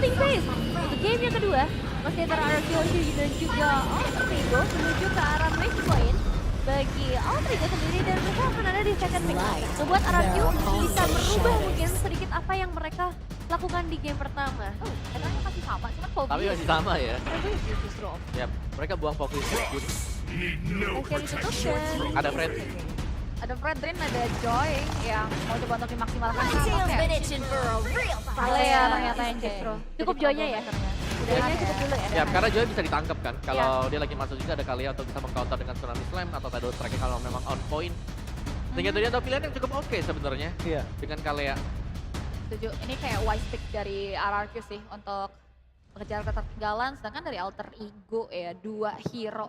Tilting Phase. Untuk game yang kedua, masih antara RRQ dan juga Alter Ego menuju ke arah match point bagi Alter Ego sendiri dan mereka akan ada di second pick. Membuat RRQ bisa merubah mungkin sedikit apa yang mereka lakukan di game pertama. Katanya masih sama, cuma Kobe. Tapi masih sama ya. Justru. Ya, mereka buang fokus. Akhirnya ditutup dan Ada Fred. Ada Fredrin, ada Joy yang mau coba untuk dimaksimalkan. Kalea ternyata yang justru. Cukup Joy-nya ya? Joy-nya cukup dulu ya? Ya, karena Joy bisa ditangkap kan. Kalau dia lagi masuk juga ada Kalia untuk bisa meng-counter dengan Tsunami Slam atau Shadow Strike kalau memang on point. Sehingga itu dia ada pilihan yang cukup oke sebenarnya Iya. dengan Kalia. Setuju. Ini kayak wise pick dari RRQ sih untuk mengejar ketertinggalan. Sedangkan dari Alter Ego ya, 2 hero.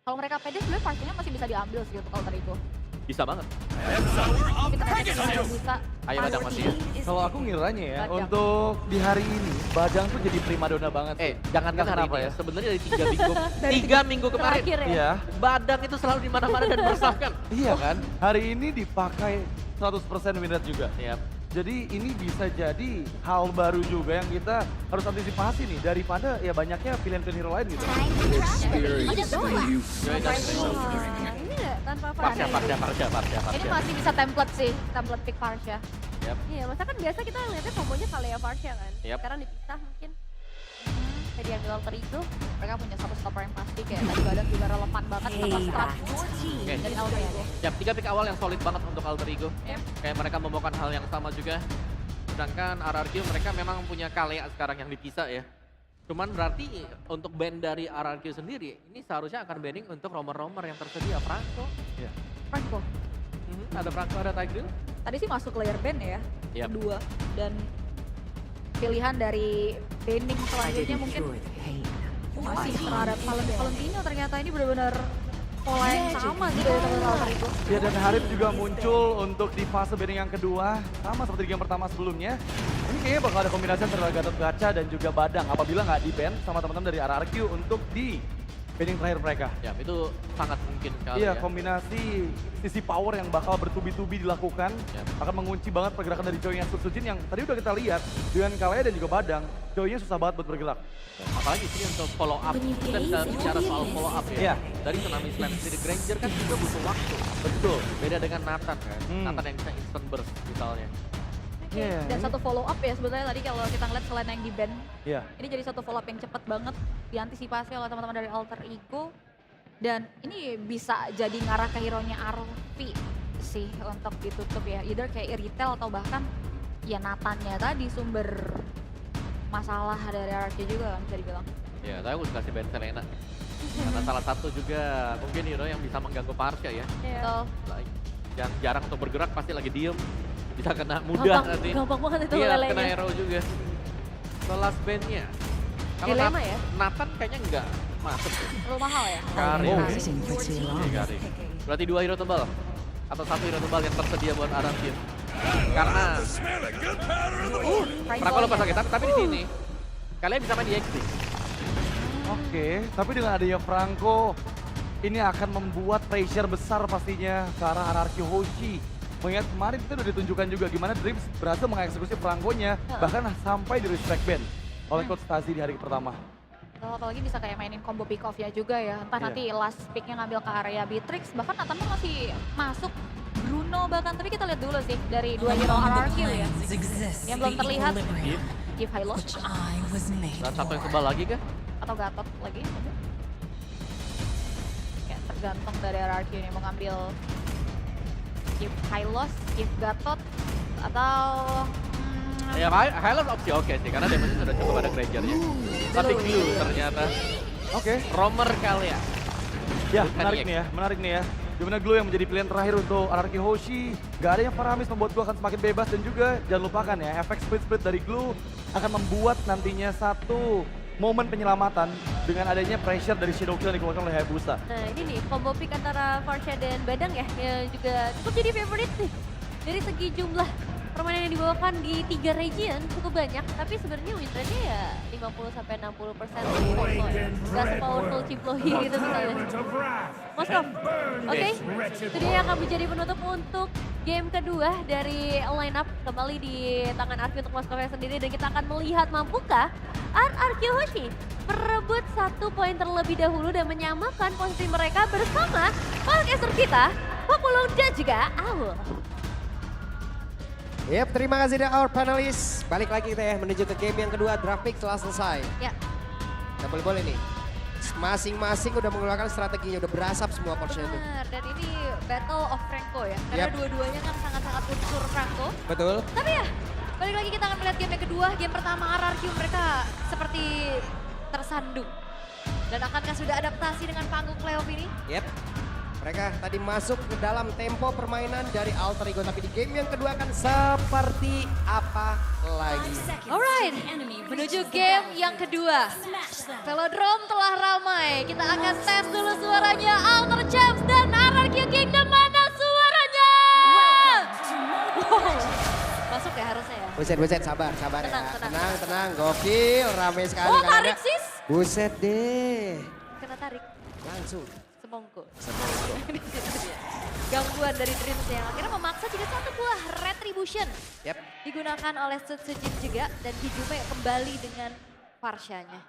Kalau mereka pede sebenarnya partinya masih bisa diambil sih untuk Alter Ego. Bisa banget. Tapi ternyata juga bisa. Ayo Badang masih ya. Kalau aku ngiranya ya, Badang. untuk di hari ini, Badang tuh jadi primadona banget. Jangan kan hari kenapa ini ya? ya. Sebenarnya dari 3 minggu, 3 minggu kemarin. Terakhir ya? Iya, Badang itu selalu di mana-mana dan meresahkan. iya kan? Hari ini dipakai 100% win rate juga. Yap. Jadi ini bisa jadi hal baru juga yang kita harus antisipasi nih daripada ya banyaknya pilihan-pilihan hero lain gitu. Joy dan Wah, ini nggak tanpa Parsha. Ini masih bisa template sih, template pick Parsha. Yap. Iya, masa kan biasa kita ngeliatnya kombonya Kalea Varsha kan? Yap. Sekarang dipisah mungkin. Tadi ambil Alter Ego, mereka punya satu stopper yang pasti kayak tadi Badang juga relevan banget sama strat Oke. dari Alter Ego. Yap, 3 pick awal yang solid banget untuk Alter Ego. Yep. Kayak mereka membawakan hal yang sama juga. Sedangkan RRQ mereka memang punya Kalea sekarang yang dipisah ya. Cuman berarti untuk band dari RRQ sendiri, ini seharusnya akan banning untuk romer-romer yang tersedia. Franco. Franco. Ada Franco, ada Tigreal. Tadi sih masuk layer band ya, Yap. kedua. Dan pilihan dari banning selanjutnya mungkin masih terhadap Valentino ternyata ini benar-benar pola yang sama gitu dari teman Alter Ego. Ya dan Harip juga muncul untuk di fase banning yang kedua, sama seperti di game pertama sebelumnya. Ini kayaknya bakal ada kombinasi antara Gatot Kaca dan juga Badang apabila nggak di-ban sama teman-teman dari RRQ untuk di banning terakhir mereka. Ya, itu sangat mungkin sekali Iya, ya. kombinasi sisi power yang bakal bertubi-tubi dilakukan Yap. akan mengunci banget pergerakan dari Joy yang Sujin yang tadi udah kita lihat dengan Kalea dan juga Badang, Joy-nya susah banget buat bergerak. Apalagi sini untuk follow up. Kita bisa bicara soal follow up ya. Iya. Dari Tsunami Slam sendiri, Granger kan juga butuh waktu. Betul. Beda dengan Nathan kan. Hmm. Nathan yang bisa instant burst misalnya. Oke, Iya, dan ini- satu follow up ya sebenarnya tadi kalau kita ngeliat selain yang di ban, Iya. ini jadi satu follow up yang cepat banget diantisipasi oleh teman-teman dari Alter Ego. Dan ini bisa jadi ngarah ke hero-nya Arvi sih untuk ditutup ya. Either kayak retail atau bahkan ya Nathannya tadi sumber masalah dari RRQ juga kan bisa dibilang. Ya, tapi aku kasih band Selena. Karena salah satu juga mungkin hero yang bisa mengganggu Parsha ya. Betul. Like, yang jarang untuk bergerak pasti lagi diem. Bisa kena mudah nanti. Gampang banget itu Iya, kena lelenya. arrow juga. So last bandnya. Dilema ya? Nathan kayaknya enggak masuk ya. Terlalu mahal ya. Karin. Oh. Oke, Karin. Berarti 2 hero tebal. Atau 1 hero tebal yang tersedia buat RRQ. Karena Franco lepas lagi, tapi di sini kalian bisa main di XP. Oke, tapi dengan adanya Franco, ini akan membuat pressure besar pastinya ke arah RRQ Hoshi. Mengingat kemarin kita udah ditunjukkan juga gimana Dreams berhasil mengeksekusi Franco-nya, bahkan sampai di respect ban oleh Coach Tazi di hari pertama. Oh, apalagi bisa kayak mainin combo pick off ya juga ya. Entah Iya. nanti last picknya ngambil ke area Beatrix, bahkan Nathan pun masih masuk Bruno bahkan. Tapi kita lihat dulu sih dari 2 hero RRQ ya. Yang belum terlihat, Give High Loss Dan satu yang tebal lagi kah? atau Gatot lagi. Kayak tergantung dari RRQ nih mau ngambil Give High Loss, Give Gatot, atau Ya, Highland opsi oke sih, karena damage sudah cukup ada Granger-nya. Tapi Glue ternyata. Oke, Romer kali ya. ya Bukan menarik EX. nih ya, menarik nih ya. Dimana Glue yang menjadi pilihan terakhir untuk RRQ Hoshi. Gak ada yang Faramis membuat Glue akan semakin bebas dan juga jangan lupakan ya, efek split-split dari Glue akan membuat nantinya satu momen penyelamatan dengan adanya pressure dari Shadow Kill yang dikeluarkan oleh Hayabusa. Nah ini nih, combo pick antara Varsha dan Badang ya, yang juga cukup jadi favorite nih. Dari segi jumlah permainan yang dibawakan di 3 region cukup banyak, tapi sebenarnya win rate-nya ya 50-60% nggak se-powerful Ciplohi gitu misalnya. Moskov, oke, itu dia yang akan menjadi penutup untuk game kedua dari line up kembali di tangan Arki untuk Moskovnya sendiri, dan kita akan melihat mampukah RRQ Hoshi merebut 1 poin terlebih dahulu dan menyamakan posisi mereka bersama Parkeser kita, Populung dan juga Aul. Yep, terima kasih dari our panelists. Balik lagi kita ya menuju ke game yang kedua, draft pick telah selesai. Ya, Kita boleh nih. Masing-masing udah mengeluarkan strateginya, udah berasap semua portion itu. benar. Dan ini Battle of Franco ya, karena Yap. dua-duanya kan sangat-sangat unsur Franco. Betul. Tapi ya, balik lagi kita akan melihat game yang kedua. Game pertama RRQ mereka seperti tersandung. Dan akankah sudah adaptasi dengan panggung playoff ini? Yep. Mereka tadi masuk ke dalam tempo permainan dari Alter Ego, tapi di game yang kedua akan seperti apa lagi? Alright, menuju game yang kedua. Velodrome telah ramai. Kita akan tes dulu suaranya Alter Champs dan RRQ Kingdom, mana suaranya? Wow. Masuk ya harusnya ya. Buset, sabar Tenang, ya. tenang. Tenang, gokil, rame sekali. Oh, kalian tarik ya. sis. Buset deh, Kena tarik. langsung. Semongko. Gangguan dari Dreams yang akhirnya memaksa juga satu buah Retribution Yep. digunakan oleh Sutsujin juga, dan Hijume kembali dengan Farshanya.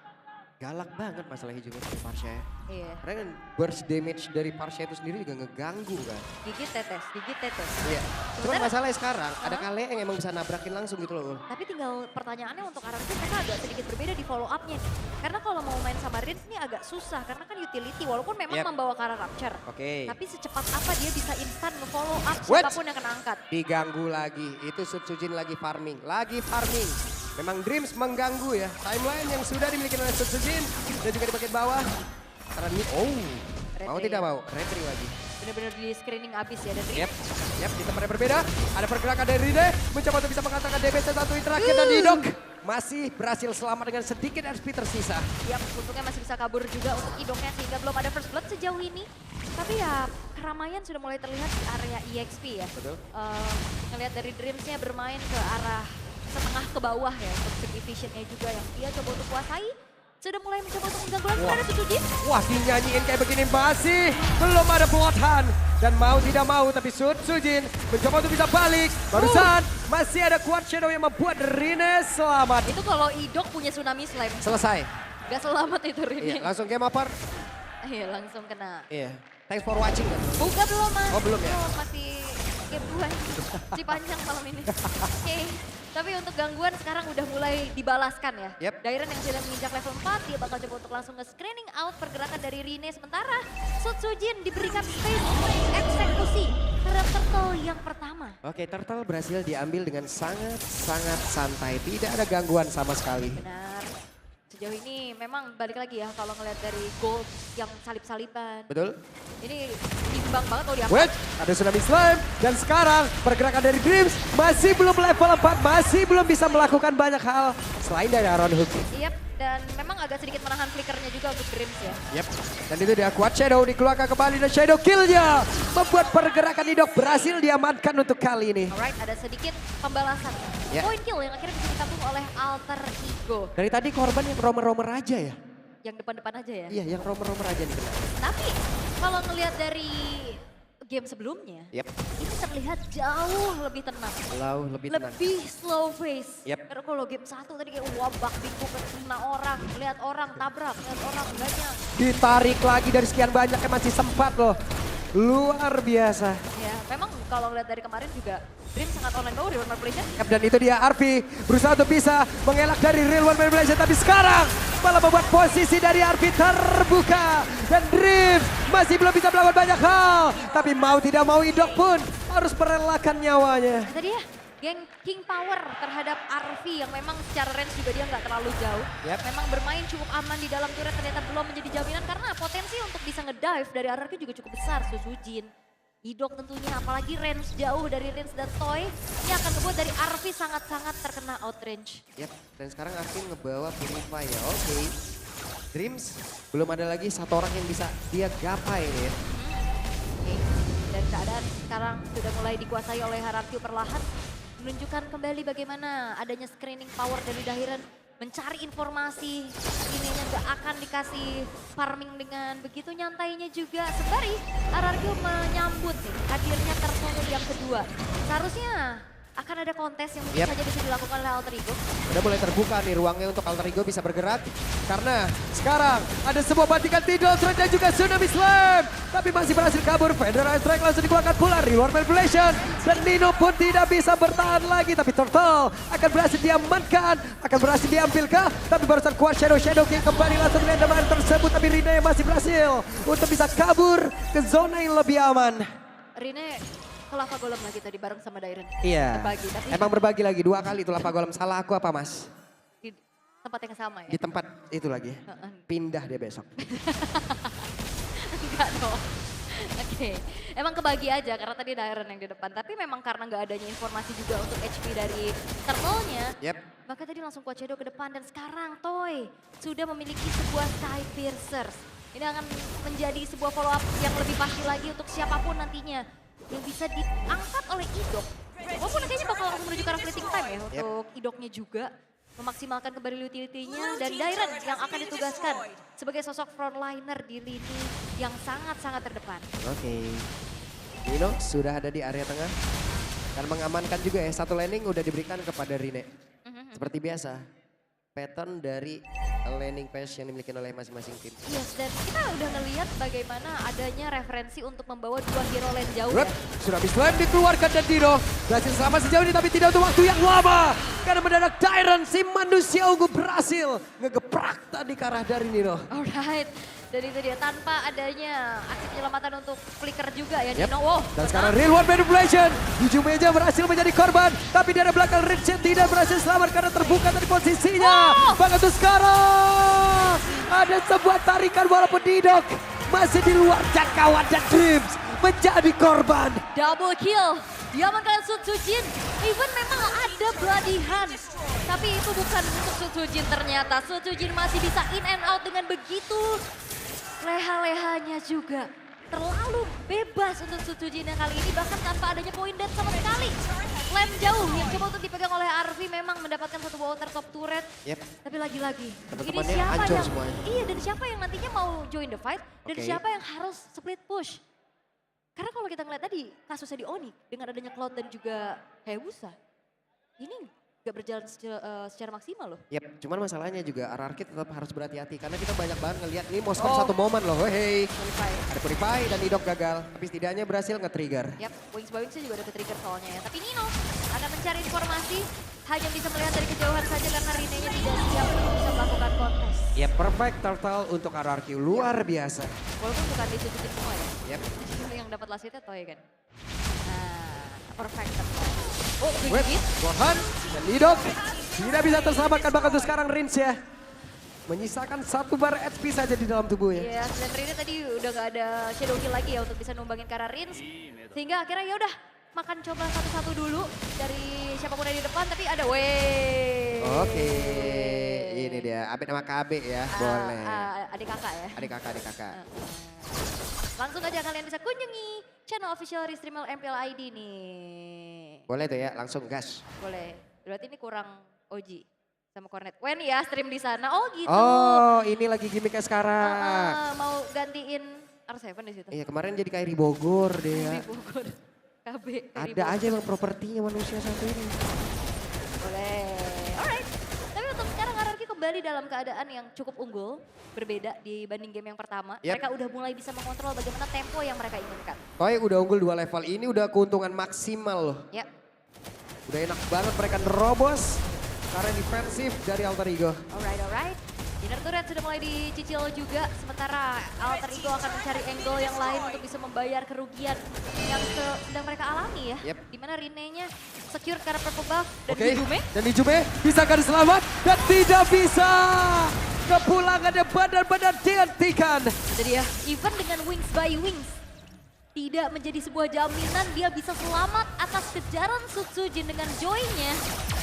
Galak banget masalah hijaunya dari Parsha ya. Iya. Karena kan burst damage dari Parsha itu sendiri juga ngeganggu kan. Gigit tetes, gigit tetes. Iya. Cuman Sementara- masalahnya sekarang ada kali yang emang bisa nabrakin langsung gitu loh. Ul. Tapi tinggal pertanyaannya untuk RRQ mereka agak sedikit berbeda di follow up-nya. Karena kalau mau main sama Rins ini agak susah karena kan utility walaupun memang Yep. membawa Kara Rapture. Oke. Tapi secepat apa dia bisa instan nge-follow up What? siapapun yang kena angkat. Diganggu lagi. Itu Sutsujin lagi farming. Memang Dreams mengganggu ya. Timeline yang sudah dimiliki oleh Sutsujin dan juga di bagian bawah. Karena ini, mau Retri. tidak mau, retri lagi. Bener-bener di screening abis ya, dan Yep, di tempat yang berbeda. Ada pergerakan dari Ride, mencoba untuk bisa mengatakan DBC satu terakhir dan Didok masih berhasil selamat dengan sedikit SP tersisa. Yap, untungnya masih bisa kabur juga untuk idoknya sehingga belum ada first blood sejauh ini. Tapi ya keramaian sudah mulai terlihat di area EXP ya. Betul. Ngelihat dari Dreams-nya bermain ke arah setengah ke bawah ya untuk division-nya juga yang dia coba untuk kuasai. Sudah mulai mencoba untuk mengganggu lagi pada Sutsujin. Wah, dinyanyiin kayak begini masih belum ada Bloodhound. Dan mau tidak mau tapi Sutsujin mencoba untuk bisa balik. Barusan masih ada Quad Shadow yang membuat Rine selamat. Itu kalau idok punya tsunami slam. Selesai. Gak selamat itu Iya, Rini. langsung game over. Iya, langsung kena. Iya. Thanks for watching kan. Buka belum mas? Oh, belum ya? Masih game 2 si panjang malam ini. Oke. Tapi untuk gangguan sekarang udah mulai dibalaskan ya. Yep. Dairen yang sudah menginjak level 4, dia bakal coba untuk langsung nge-screening out pergerakan dari Rine. Sementara Sutsujin diberikan space eksekusi terhadap turtle yang pertama. Oke, Turtle berhasil diambil dengan sangat santai. Tidak ada gangguan sama sekali. Benar. Sejauh ini memang balik lagi ya kalau ngeliat dari gold yang salip-saliban. Betul? Ini imbang banget kalau dia. Wait, ada Tsunami Slam. Dan sekarang pergerakan dari Dreams masih belum level 4. Masih belum bisa melakukan banyak hal. Selain dari Aaron Hook. Yap, dan memang agak sedikit menahan flickernya juga untuk Dreams ya. Yep. Dan itu dia Quad Shadow dikeluarkan kembali dan Shadow Kill-nya. Membuat pergerakan Idok berhasil diamankan untuk kali ini. Alright, ada sedikit pembalasan. Ya. Poin kill yang akhirnya bisa ditabung oleh Alter Ego. Dari tadi korban yang romer-romer aja ya? Yang depan-depan aja ya. Iya, yang romer-romer aja nih. Tapi kalau ngelihat dari game sebelumnya, Yep. ini terlihat jauh lebih tenang. Lebih tenang. Lebih slow pace. Yep. Karena kalau game 1 tadi kayak wabak bingung kena orang, lihat orang tabrak, lihat orang banyak. Ditarik lagi dari sekian banyak yang masih sempat loh. Luar biasa. Ya, memang kalau ngeliat dari kemarin juga Dream sangat online banget di One Manipulation. Yap, dan itu dia Arfi berusaha untuk bisa mengelak dari Real One Manipulation. Tapi sekarang malah membuat posisi dari Arfi terbuka. Dan Dream masih belum bisa melakukan banyak hal. Tapi mau tidak mau Idok pun harus merelakan nyawanya. Tadi ya, geng King Power terhadap Arfi yang memang secara range juga dia nggak terlalu jauh. Yep. Memang bermain cukup aman di dalam turret, ternyata belum menjadi jaminan karena potensi untuk bisa ngedive dari Arfi juga cukup besar. Sutsujin, Idok tentunya, apalagi range jauh dari Rins dan Toy. Ini akan membuat dari Arfi sangat-sangat terkena outrange. Yap, dan sekarang Arfi ngebawa Purify ya. Oke. Dreams belum ada lagi satu orang yang bisa dia gapai nih ya. Oke. Dan keadaan sekarang sudah mulai dikuasai oleh Harakiu perlahan. menunjukkan kembali bagaimana adanya screening power dari Dahiren mencari informasi. Ininya nggak akan dikasih farming dengan begitu nyantainya juga. Sembari RRQ menyambut nih hadirnya Turtle yang kedua. Seharusnya akan ada kontes yang mungkin saja bisa dilakukan oleh Alter Ego. Udah mulai terbuka nih ruangnya untuk Alter Ego bisa bergerak. Karena sekarang ada sebuah bantingan Tidal Threat dan juga Tsunami Slam. Tapi masih berhasil kabur. Federal Strike langsung dikeluarkan pula. Reward Manipulation. Dan Nino pun tidak bisa bertahan lagi. Tapi Turtle akan berhasil diamankan. Akan berhasil diambilkah? Tapi barusan kuat Shadow King kembali langsung dengan damai tersebut. Tapi Rina yang masih berhasil untuk bisa kabur ke zona yang lebih aman. Rine ke lava golem lagi tadi bareng sama Dairen. Iya. Berbagi, tapi Emang berbagi lagi 2 kali itu lava golem. Salah aku apa Mas? di tempat yang sama ya. Di tempat itu lagi. Pindah dia besok. Enggak dong. Oke, emang kebagi aja karena tadi Dairen yang di depan. Tapi memang karena nggak adanya informasi juga untuk HP dari Turtle-nya. Yep. Maka tadi langsung Quad Shadow ke depan dan sekarang Toy sudah memiliki sebuah Sky Piercers. Ini akan menjadi sebuah follow up yang lebih pasti lagi untuk siapapun nantinya yang bisa diangkat oleh Idok. Walaupun kayaknya bakal langsung menuju ke arah fleeting time ya untuk Idoknya juga. Memaksimalkan kembali utility-nya dan Dairen yang akan ditugaskan sebagai sosok frontliner di lini yang sangat-sangat terdepan. Oke. Nino sudah ada di area tengah. Dan mengamankan juga ya, satu landing udah diberikan kepada Rine. Seperti biasa, pattern dari landing pass yang dimiliki oleh masing-masing tim. Yes, dan kita udah ngelihat bagaimana adanya referensi untuk membawa 2 hero lane jauh Rep, ya. sudah habis slam dikeluarkan dan Dino berhasil selamat sejauh ini tapi tidak untuk waktu yang lama. Karena mendadak Dairen si manusia ungu berhasil ngegeprak tadi ke arah dari Nino. Alright, dan itu dia tanpa adanya aksi penyelamatan untuk flicker juga ya Yep. Nino. Wow, Dan sekarang real world manipulation. Hujung meja berhasil menjadi korban. Tapi dari belakang Richard tidak berhasil selamat karena terbuka dari posisinya. Bahkan tuh sekarang ada sebuah tarikan walaupun Didok masih di luar jangkauan dan Dreams menjadi korban. double kill. Diamankan Sutsujin. Even memang ada bloody hands. Tapi itu bukan untuk Sutsujin ternyata. Sutsujin masih bisa in and out dengan begitu leha-lehanya juga. Terlalu bebas untuk Sutsujin yang kali ini bahkan tanpa adanya point dead sama sekali. Lem jauh yang coba untuk dipegang oleh Arvi memang mendapatkan satu water top turret. Yep. Tapi lagi-lagi ini Teman-temannya siapa hancur yang semuanya. iya dan siapa yang nantinya mau join the fight dan Oke. siapa yang harus split push. Karena kalau kita ngeliat tadi kasusnya di Onyx dengan adanya Cloud dan juga Hayabusa, ini gak berjalan secara maksimal loh. Yep, cuman masalahnya juga RRQ tetap harus berhati-hati karena kita banyak banget ngelihat ini Moskov satu momen loh. Hei, Qualify. ada Purify dan Idok gagal, tapi setidaknya berhasil nge-trigger. Yap, Wings by Wings juga ada trigger soalnya ya. Tapi Nino akan mencari informasi, hanya bisa melihat dari kejauhan saja karena Rine-nya tidak siap untuk bisa melakukan kontes. Ya perfect turtle untuk RRQ, luar biasa. Walaupun bukan ditutupi semua ya. Yep. Yang dapat lasitnya Toy kan. Nah, perfect turtle. Oh, Wait, gigit. Gohan dan Idok tidak bisa terselamatkan bahkan tuh sekarang Rins ya. Menyisakan 1 bar HP saja di dalam tubuhnya. Iya, dan Rine tadi udah gak ada shadow kill lagi ya untuk bisa numbangin ke arah Rins. Sehingga akhirnya ya udah makan coba satu-satu dulu dari siapapun yang di depan tapi ada Oke, ini dia. Abed nama KB ya, boleh. Adik kakak ya. Adik kakak. Langsung aja kalian bisa kunjungi channel official Restreamel MPL ID nih. Boleh tuh ya, langsung gas. Boleh. Berarti ini kurang Oji sama Cornet. Wen ya stream di sana. Oh gitu. Oh, ini lagi gimmicknya sekarang. Mau gantiin R7 di situ. Iya, kemarin jadi KRI Bogor deh ya. Di Bogor. KB. Ada aja emang propertinya manusia satu ini. Boleh. Alright. Tapi untuk sekarang RRQ kembali dalam keadaan yang cukup unggul. Berbeda dibanding game yang pertama. Yep. Mereka udah mulai bisa mengontrol bagaimana tempo yang mereka inginkan. Toy udah unggul 2 level, ini udah keuntungan maksimal loh. Yep. Udah enak banget mereka nerobos karena defensif dari Alter Ego. Alright. Inner turret sudah mulai dicicil juga. Sementara Alter Ego akan mencari angle yang lain untuk bisa membayar kerugian yang sedang mereka alami ya. Yep. Dimana Rine-nya secure karena purple buff dan Oke, Hidume. dan Hidume bisakah selamat? Dan tidak bisa. Kepulangannya benar-benar dihentikan. Jadi ya, even dengan Wings by Wings tidak menjadi sebuah jaminan dia bisa selamat atas kejaran Sutsujin dengan joy-nya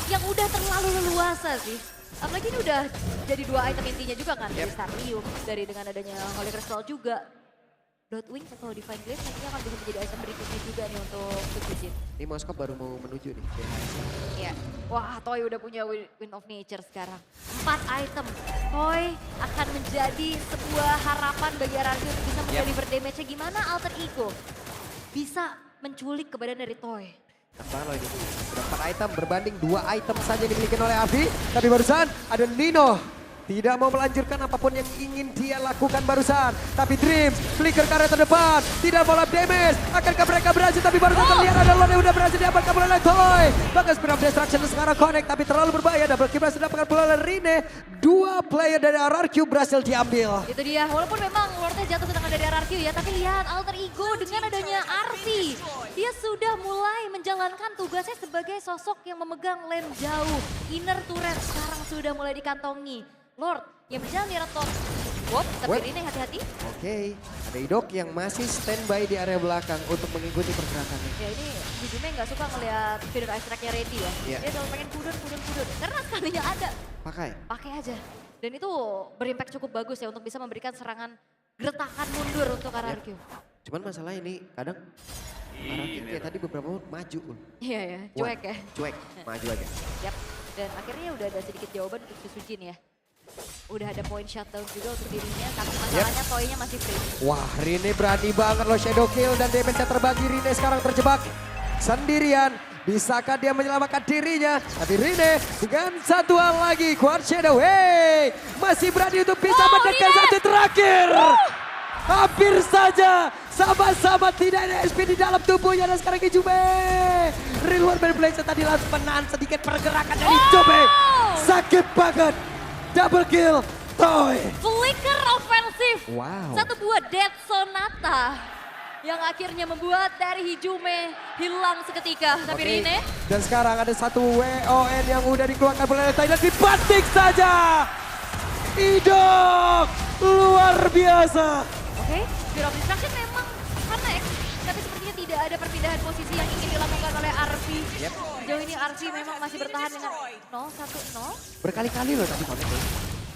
yang udah terlalu leluasa sih. Apalagi ini udah jadi 2 item intinya juga kan, dari Starlium, dari dengan adanya Holy Crystal juga. Bloodwings atau Divine Glaive nantinya akan bisa menjadi item berikutnya juga nih untuk Tsujin. Ini Moskop baru mau menuju nih. Iya. Wah, Toy udah punya Wind of Nature sekarang. 4 item. Toy akan menjadi sebuah harapan bagi RRQ untuk bisa mendeliver damage-nya. Gimana Alter Ego bisa menculik kebadan dari Toy? Banget loh ini. Sudah 4 item berbanding 2 item saja dimiliki oleh Avi. Tapi barusan ada Nino. Tidak mau melanjutkan apapun yang ingin dia lakukan barusan. Tapi Dreams, flicker ke arah terdepan. Tidak mau lap damage. Akankah mereka berhasil? Tapi barusan terlihat ada Lord yang udah berhasil diamankan oleh Toy. Bahkan Speed of Destruction sekarang connect. Tapi terlalu berbahaya. Double kill berhasil didapatkan pula oleh Rine. 2 player dari RRQ berhasil diambil. Itu dia, walaupun memang Lordnya jatuh ke tangan dari RRQ ya. Tapi lihat Alter Ego dengan adanya Arfi. Dia sudah mulai menjalankan tugasnya sebagai sosok yang memegang lane jauh. Inner turret sekarang sudah mulai dikantongi. Lord yang berjalan di arah top. Tapi Rine hati-hati. Oke, ada Idok yang masih standby di area belakang untuk mengikuti pergerakannya. Ya ini Hijume nggak suka ngelihat feeder ice track-nya ready ya. Iya. Dia selalu pengen kudun. Karena sekalinya ada, Pakai. aja. Dan itu berimpact cukup bagus ya untuk bisa memberikan serangan gertakan mundur untuk RRQ. Cuman masalah ini kadang RRQ kayak tadi beberapa maju. Iya ya, cuek ya. Cuek, maju aja. Yap. Dan akhirnya udah ada sedikit jawaban untuk Tsujin ya. Udah ada point shutdown juga untuk dirinya, tapi masalahnya Toy-nya masih free. Wah, Rine berani banget loh shadow kill dan damage-nya terbagi. Rine sekarang terjebak sendirian. Bisakah dia menyelamatkan dirinya? Tapi Rine dengan satu hal lagi, Quad Shadow. Hey, masih berani untuk bisa mendekat satu terakhir. Hampir saja sama-sama tidak ada SP di dalam tubuhnya dan sekarang Hijume. Real One Blade tadi langsung menahan sedikit pergerakan dari Hijume. Sakit banget. Double kill, Toy. Flicker offensive. Wow. Satu buah Death Sonata yang akhirnya membuat dari Hijume hilang seketika. Tapi Oke. Rine, Dan sekarang ada satu WON yang udah dikeluarkan oleh Thailand. Dibanting saja. Idok luar biasa. oke, Spear of Destruction memang connect, tapi sepertinya tidak ada perpindahan posisi yang ingin dilakukan oleh Arfi. Sejauh ini Arfi memang masih bertahan dengan 0-1-0. Berkali-kali loh tadi connect.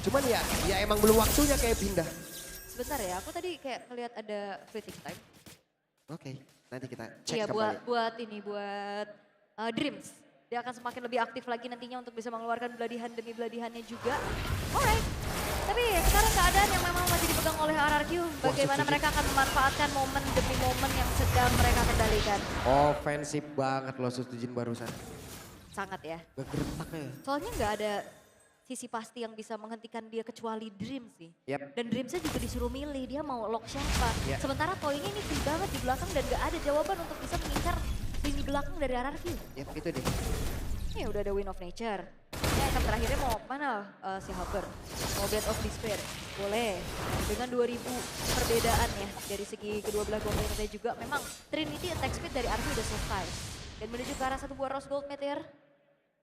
Cuman ya emang belum waktunya kayak pindah. Sebentar ya, aku tadi kayak ngeliat ada fleeting time. Oke, nanti kita cek Iya kembali. buat Dreams. Dia akan semakin lebih aktif lagi nantinya untuk bisa mengeluarkan beladihan demi beladihannya juga. Alright, tapi sekarang keadaan yang memang masih dipegang oleh RRQ. Bagaimana setuju. mereka akan memanfaatkan momen demi momen yang sedang mereka kendalikan. Ofensif banget loh Tsujin barusan. Sangat ya. Ngegertaknya. Soalnya nggak ada sisi pasti yang bisa menghentikan dia kecuali Dreams sih. Yap. Dan Dreamsnya juga disuruh milih dia mau lock siapa. Ya. Sementara Toy-nya ini free banget di belakang dan nggak ada jawaban untuk bisa mengincar lini belakang dari RRQ. Yap, itu deh. Ya udah ada Wind of Nature. Ini item terakhirnya mau mana si Haber? Mau Blade of Despair? Boleh. Dengan 2000 perbedaan ya dari segi kedua belah komponennya juga. Memang Trinity attack speed dari RRQ udah selesai. Dan menuju ke arah satu buah Rose Gold Meteor.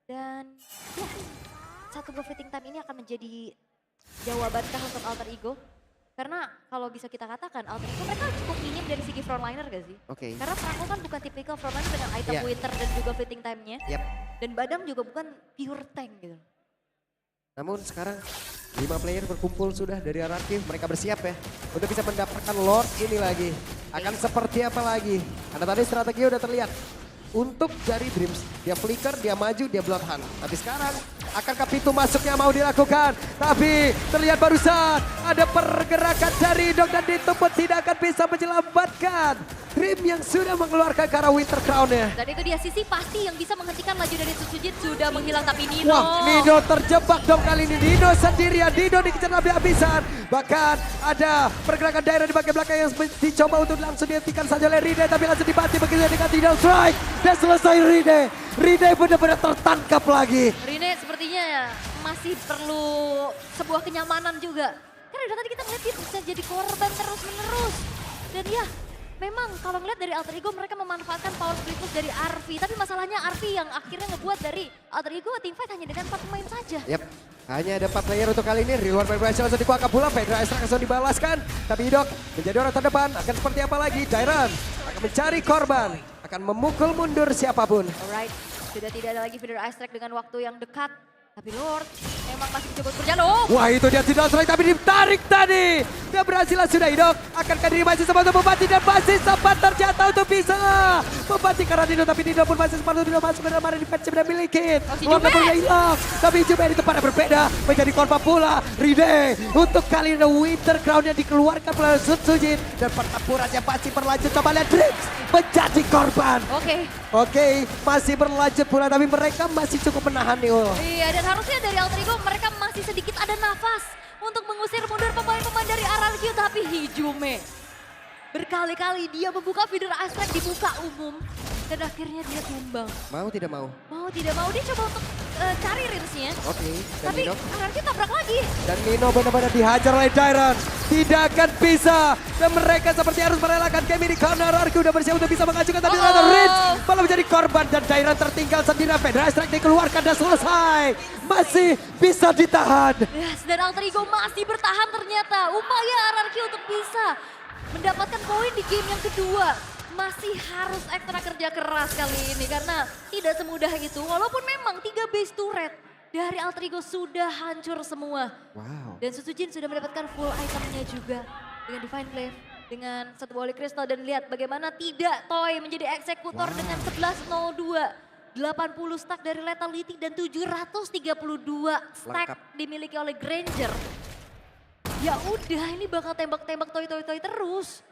Dan ya, satu buah fitting time ini akan menjadi jawabankah untuk Alter Ego? Karena kalau bisa kita katakan Alter Ego mereka cukup minim dari segi frontliner gak sih? Oke. Karena Franco kan bukan tipikal frontliner dengan item Iya. Wither dan juga fitting time-nya. Yap. Dan Badam juga bukan pure tank gitu. Namun sekarang 5 player berkumpul sudah dari RRQ. Mereka bersiap ya untuk bisa mendapatkan Lord ini lagi. Akan seperti apa lagi? Karena tadi strategi udah terlihat. Untuk dari Dreams, dia flicker, dia maju, dia bloodhunt. Tapi sekarang, akankah pintu masuknya mau dilakukan? Tapi terlihat barusan ada pergerakan dari Dok dan Ditumput tidak akan bisa menyelamatkan Dream yang sudah mengeluarkan ke arah Winter Crown-nya. Dan itu dia sisi pasti yang bisa menghentikan laju dari Tsujin sudah menghilang tapi Nino. Wah, Nino terjebak dong kali ini. Nino sendirian, Nino dikejar habis-habisan. Bahkan ada pergerakan daerah di bagian belakang yang dicoba untuk langsung dihentikan saja oleh Rine. Tapi langsung dibanting begitu dengan Tidal Strike. Dan selesai Rine. Rine benar-benar tertangkap lagi. Rine sepertinya masih perlu sebuah kenyamanan juga. Karena dari tadi kita ngeliat dia bisa jadi korban terus-menerus. Dan ya, memang kalau ngeliat dari Alter Ego mereka memanfaatkan power split push dari Arfi. Tapi masalahnya Arfi yang akhirnya ngebuat dari Alter Ego teamfight hanya dengan 4 pemain saja. Yap, hanya ada 4 player untuk kali ini. Real One Vibration langsung dikuakap pula. Pedra Esra langsung dibalaskan. Tapi Idok menjadi orang terdepan. Akan seperti apa lagi? Dairan akan mencari korban. Akan memukul mundur siapapun. Alright, sudah tidak ada lagi feeder ice track dengan waktu yang dekat. Tapi Lord memang masih coba berjalan. Oh, Wah itu dia tidak strike tapi ditarik tadi. Dia berhasil sudah Idok. Akankah diri masih sempat untuk Bupati dan masih sempat terjatuh untuk bisa. Bupati karena Dino tapi Dino pun masih sempat untuk Dino masuk ke dalam area defense yang milikin. Luar punya hilang. Tapi Jume di tempat yang berbeda. Menjadi korban pula. Ride. Untuk kali ini Winter Crown yang dikeluarkan oleh Sun Sujin. Dan pertempurannya masih berlanjut. Coba lihat Drips menjadi korban. Oke, masih berlanjut pula tapi mereka masih cukup menahan nih. Iya, dan harusnya dari Alter Ego mereka masih sedikit ada nafas untuk mengusir mundur pemain-pemain dari RRQ, tapi Hijume berkali-kali dia membuka feeder aspek di muka umum dan akhirnya dia tumbang. Mau tidak mau? Mau tidak mau dia coba untuk cari rinsnya, Oke, dan tapi Nino. RRQ tabrak lagi. Dan Nino benar-benar dihajar oleh Dairon. Tidak akan bisa. Dan mereka seperti harus merelakan game ini karena RRQ udah bersiap untuk bisa mengajukan. Tapi ternyata Rince malah menjadi korban. Dan Dairon tertinggal sendiri. Federal Strike dikeluarkan dan selesai. Masih bisa ditahan. Yes, dan Alter Ego masih bertahan ternyata. Upaya RRQ untuk bisa mendapatkan poin di game yang kedua. Masih harus ekstra kerja keras kali ini karena tidak semudah itu. Walaupun memang 3 base turret dari Alter Ego sudah hancur semua. Wow. Dan Susujin sudah mendapatkan full itemnya juga dengan Divine Glaive, dengan satu Holy Crystal dan lihat bagaimana tidak Toy menjadi eksekutor dengan 11.02. 80 stack dari Lethality dan 732 stack dimiliki oleh Granger. Ya udah ini bakal tembak-tembak Toy terus.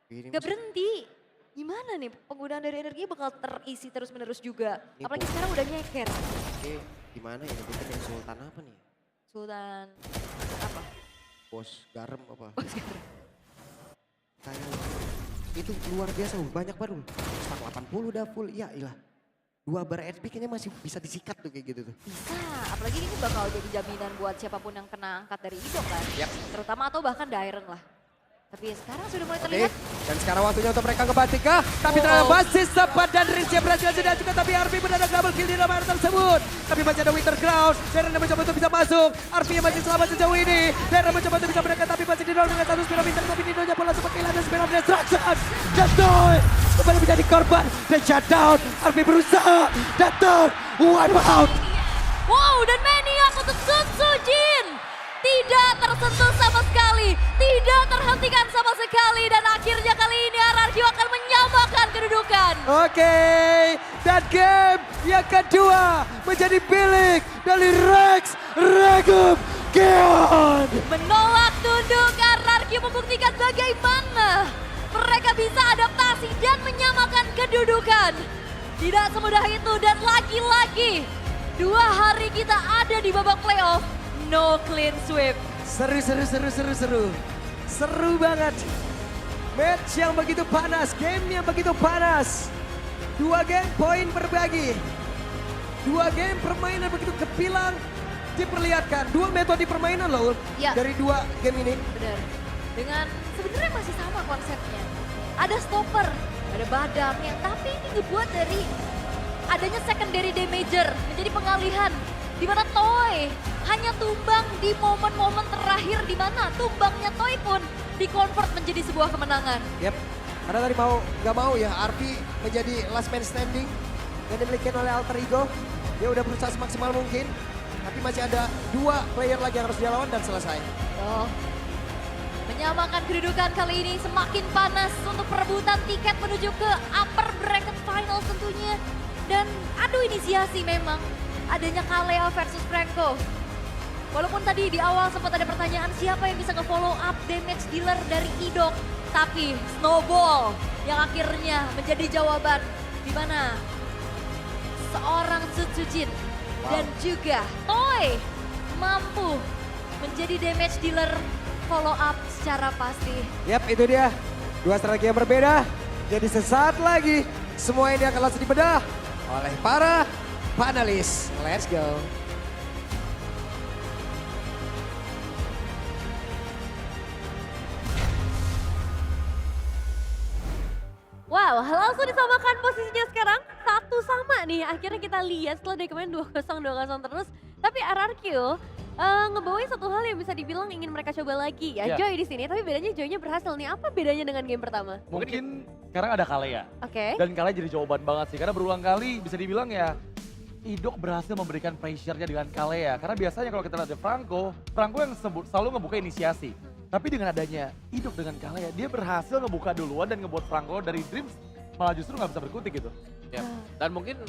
Gak berhenti. Gimana nih penggunaan dari energi bakal terisi terus-menerus juga. Apalagi sekarang udah nyeker. Oke, gimana ya? Kita kayak Sultan apa nih? Sultan apa? Bos garam apa? Kayak itu luar biasa, banyak baru. Stack 80 udah full, ya ilah. 2 bar HP kayaknya masih bisa disikat tuh kayak gitu tuh. Bisa, apalagi ini bakal jadi jaminan buat siapapun yang kena angkat dari Idok kan. Yap. Terutama atau bahkan Dairon lah. Tapi sekarang sudah mulai terlihat. Dan sekarang waktunya untuk mereka ngebanting kah? Tapi ternyata masih sempat dan Rince yang berhasil sudah juga. Tapi RP mendadak double kill di dalam area tersebut. Tapi masih ada Winter Crown. Darren mencoba untuk bisa masuk. RP yang masih selamat sejauh ini. Darren mencoba untuk bisa mendekat tapi masih didorong dengan satu spiral Winter. Tapi Nino nya pula sempat kehilangan spiral destruction. Jatuh. Kembali menjadi korban. Dan shutdown. RP berusaha. Datang. Wipe out. Wow, dan Maniac untuk Sun Sujin. Tidak tersentuh sama sekali, tidak terhentikan sama sekali dan akhirnya kali ini RRQ akan menyamakan kedudukan. Oke, dan game yang kedua menjadi milik dari Rex Regum Geon. Menolak tunduk, RRQ membuktikan bagaimana mereka bisa adaptasi dan menyamakan kedudukan. Tidak semudah itu dan lagi-lagi 2 hari kita ada di babak playoff. No clean sweep. Seru banget. Match yang begitu panas, game yang begitu panas. 2 game poin berbagi. 2 game permainan begitu kepilang diperlihatkan. 2 metode permainan loh Ya. dari 2 game ini. Benar. Dengan sebenarnya masih sama konsepnya. Ada stopper, ada badang yang tapi ini dibuat dari adanya secondary damager menjadi pengalihan di mana Toy hanya tumbang di momen-momen terakhir di mana tumbangnya Toy pun dikonvert menjadi sebuah kemenangan. Yep. Karena tadi gak mau ya RP menjadi last man standing yang dimiliki oleh Alter Ego. Dia udah berusaha semaksimal mungkin. Tapi masih ada 2 player lagi yang harus dia lawan dan selesai. Oh. Menyamakan kedudukan kali ini semakin panas untuk perebutan tiket menuju ke upper bracket final tentunya. Dan adu inisiasi memang adanya Kalea versus Franco. Walaupun tadi di awal sempat ada pertanyaan siapa yang bisa nge-follow up damage dealer dari Idok. Tapi Snowball yang akhirnya menjadi jawaban di mana seorang Sutsujin dan juga Toy mampu menjadi damage dealer follow up secara pasti. Yap, itu dia. 2 strategi yang berbeda. Jadi sesaat lagi semua ini akan langsung dibedah oleh para panelis. Let's go. Wow, langsung disamakan posisinya sekarang. 1-1 nih. Akhirnya kita lihat setelah dari kemarin 2-0 terus. Tapi RRQ ngebawain satu hal yang bisa dibilang ingin mereka coba lagi ya. Joy di sini, tapi bedanya Joy-nya berhasil nih. Apa bedanya dengan game pertama? Mungkin sekarang ada Kalea. Oke. Dan Kalea jadi jawaban banget sih. Karena berulang kali bisa dibilang ya Idok berhasil memberikan pressure-nya dengan Kalea. Karena biasanya kalau kita lihat di Franco yang selalu ngebuka inisiasi. Tapi dengan adanya Idok dengan Kalea, dia berhasil ngebuka duluan dan ngebuat Franco dari Dreams malah justru nggak bisa berkutik gitu. Ya. Dan mungkin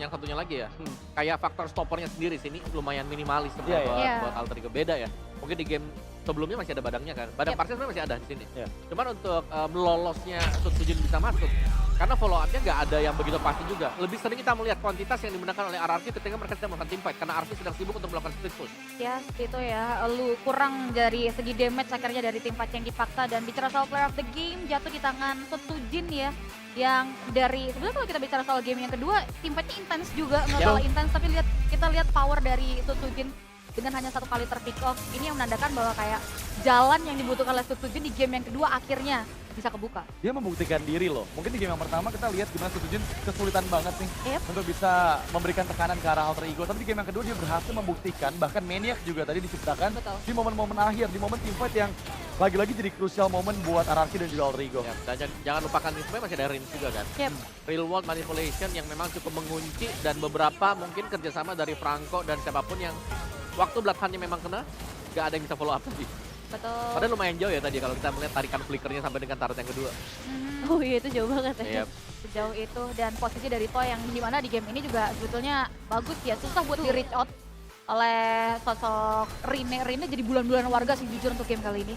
yang satunya lagi ya, kayak faktor stoppernya sendiri sini lumayan minimalis sebenarnya Iya, buat, iya. buat Alter Ego. Beda ya. Mungkin di game sebelumnya masih ada badangnya kan. Badang Yep. parsial sebenarnya masih ada di sini. Iya. Cuman untuk melolosnya Sutujin bisa masuk. Karena follow up-nya nggak ada yang begitu pasti juga. Lebih sering kita melihat kuantitas yang digunakan oleh RRQ ketika mereka sedang melakukan team fight. Karena RRQ sedang sibuk untuk melakukan split push. Ya, itu ya. Lu kurang dari segi damage akhirnya dari tim fight yang dipaksa. Dan bicara soal player of the game, jatuh di tangan Sutujin ya. Yang dari, sebenarnya kalau kita bicara soal game yang kedua, tim fight-nya intens juga. Nggak kalah intens, tapi kita lihat power dari Sutujin dengan hanya 1 kali terpick off. Ini yang menandakan bahwa kayak jalan yang dibutuhkan oleh Sutujin di game yang kedua akhirnya bisa kebuka. Dia membuktikan diri loh. Mungkin di game yang pertama kita lihat gimana Sutujin kesulitan banget nih Yep. untuk bisa memberikan tekanan ke arah Alter Ego. Tapi di game yang kedua dia berhasil membuktikan, bahkan Maniac juga tadi diciptakan Betul. di momen-momen akhir, di momen team fight yang lagi-lagi jadi crucial momen buat RRQ dan juga Alter Ego. Ya, dan jangan lupakan ini sebenarnya masih ada Rin juga kan. Yep. Real world manipulation yang memang cukup mengunci dan beberapa mungkin kerjasama dari Franco dan siapapun yang waktu belakangnya memang kena, gak ada yang bisa follow up tadi. Betul. Padahal lumayan jauh ya tadi kalau kita melihat tarikan flickernya sampai dengan turret yang kedua. Mhm. Oh iya itu jauh banget ya. Iya. Sejauh itu dan posisi dari Toy yang dimana di game ini juga sebetulnya bagus ya, susah buat di reach out oleh sosok Rine. Rine jadi bulan-bulan warga sih jujur untuk game kali ini.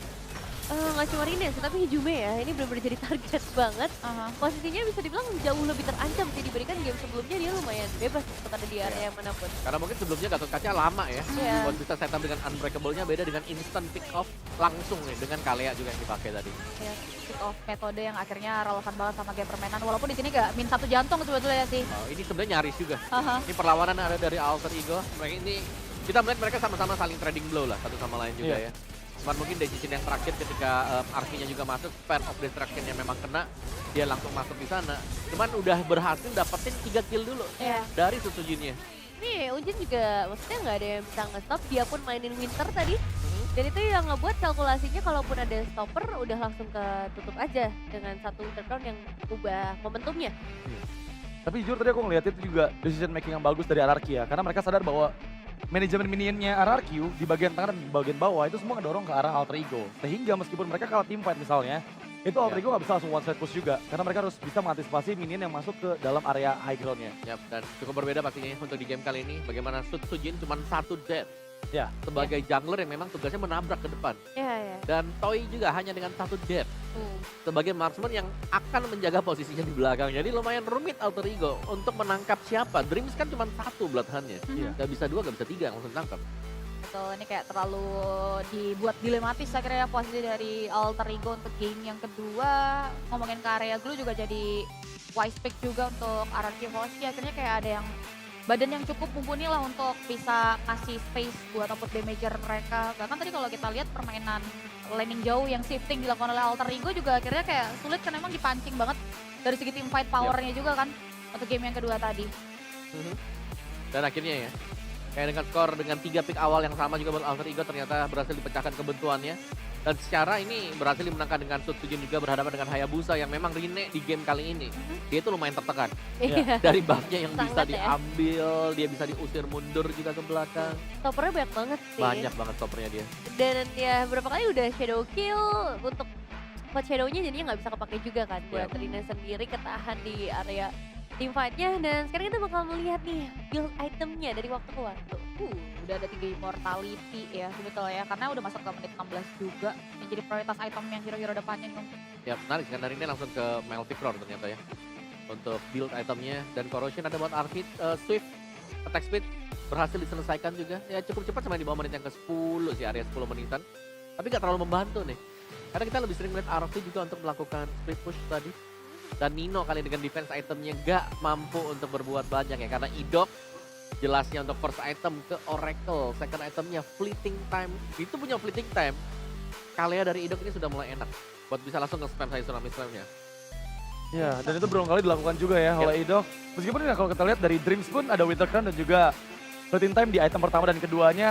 Nggak cuma Rine sih, tapi Hijume ya, ini benar-benar jadi target banget. Aha. Posisinya bisa dibilang jauh lebih terancam sih dibandingkan game sebelumnya, dia lumayan bebas untuk ada di area manapun. Karena mungkin sebelumnya Gatot Kaca lama ya. Iya. Buat bisa setup dengan unbreakable-nya beda dengan instant pick off langsung nih dengan Kalea juga yang dipakai tadi. Ya, pick off metode yang akhirnya relevan banget sama game permainan. Walaupun di sini gak min 1 jantung sebetulnya sih. Ini sebenarnya nyaris juga. Aha. Ini perlawanan ada dari Alter Ego. Mereka ini kita melihat mereka sama-sama saling trading blow lah satu sama lain juga Iya. ya. Cuman mungkin decision yang terakhir ketika RP-nya juga masuk, span of destruction yang memang kena, dia langsung masuk di sana. Cuman udah berhasil dapetin 3 kill dulu Iya. dari Sutujinnya. Nih Ujin juga maksudnya nggak ada yang bisa nge-stop, dia pun mainin Winter tadi. Dan itu yang ngebuat kalkulasinya kalaupun ada stopper udah langsung ketutup aja dengan satu Winter Crown yang ubah momentumnya. Tapi jujur tadi aku ngeliat itu juga decision making yang bagus dari RRQ ya. Karena mereka sadar bahwa manajemen minionnya RRQ di bagian tengah dan di bagian bawah itu semua ngedorong ke arah Alter Ego. Sehingga meskipun mereka kalah team fight misalnya, itu Alter Ego nggak bisa langsung one side push juga. Karena mereka harus bisa mengantisipasi minion yang masuk ke dalam area high ground-nya. Yap, dan cukup berbeda pastinya untuk di game kali ini. Bagaimana Sutujin cuma 1 death Ya, sebagai jungler yang memang tugasnya menabrak ke depan. Iya. Dan Toy juga hanya dengan 1 death sebagai marksman yang akan menjaga posisinya di belakang. Jadi lumayan rumit Alter Ego untuk menangkap siapa. Dreams kan cuma 1 bloodhound-nya. Iya. Gak bisa 2, gak bisa 3 langsung tangkap. Betul, ini kayak terlalu dibuat dilematis akhirnya posisi dari Alter Ego untuk game yang kedua. Ngomongin ke area glue juga jadi wise pick juga untuk RRQ Hoshi. Akhirnya kayak ada yang badan yang cukup mumpuni lah untuk bisa kasih space buat output damager mereka. Bahkan tadi kalau kita lihat permainan laning jauh yang shifting dilakukan oleh Alter Ego juga akhirnya kayak sulit kan emang dipancing banget dari segi team fight powernya juga kan untuk game yang kedua tadi. Dan akhirnya ya, kayak dengan skor dengan 3 pick awal yang sama juga buat Alter Ego ternyata berhasil dipecahkan kebuntuannya. Dan secara ini berhasil dimenangkan dengan Sutujin juga berhadapan dengan Hayabusa yang memang Rine di game kali ini. Dia itu lumayan tertekan. Iya. Dari buffnya yang bisa Sangat ya. diambil, dia bisa diusir mundur juga ke belakang. Stoppernya banyak banget sih. Banyak banget stoppernya dia. Dan ya berapa kali udah shadow kill untuk spot shadownya jadinya nggak bisa kepake juga kan buat Yep. Rina sendiri ketahan di area team fight-nya. Dan sekarang kita bakal melihat nih build itemnya dari waktu ke waktu. Udah ada 3 immortality ya sebetulnya karena udah masuk ke menit 16 juga yang jadi prioritas item yang hero-hero depannya nih. Ya menarik karena ini langsung ke Melty Crown ternyata ya. Untuk build itemnya dan corrosion ada buat Arvid, Swift, attack speed berhasil diselesaikan juga. Ya cukup cepat sampai di bawah menit yang ke-10 sih, area 10 menitan. Tapi gak terlalu membantu nih. Karena kita lebih sering melihat Arvid juga untuk melakukan split push tadi. Dan Nino kali dengan defense itemnya gak mampu untuk berbuat banyak ya. Karena Idok jelasnya untuk first item ke Oracle, second itemnya fleeting time. Itu punya fleeting time. Kalea dari Idok ini sudah mulai enak. Buat bisa langsung nge-spam saya tsunami slam-nya. ya, dan itu berulang kali dilakukan juga ya oleh Idok. Meskipun ya kalau kita lihat dari Dreams pun ada Winter Crown dan juga Fleeting Time di item pertama dan keduanya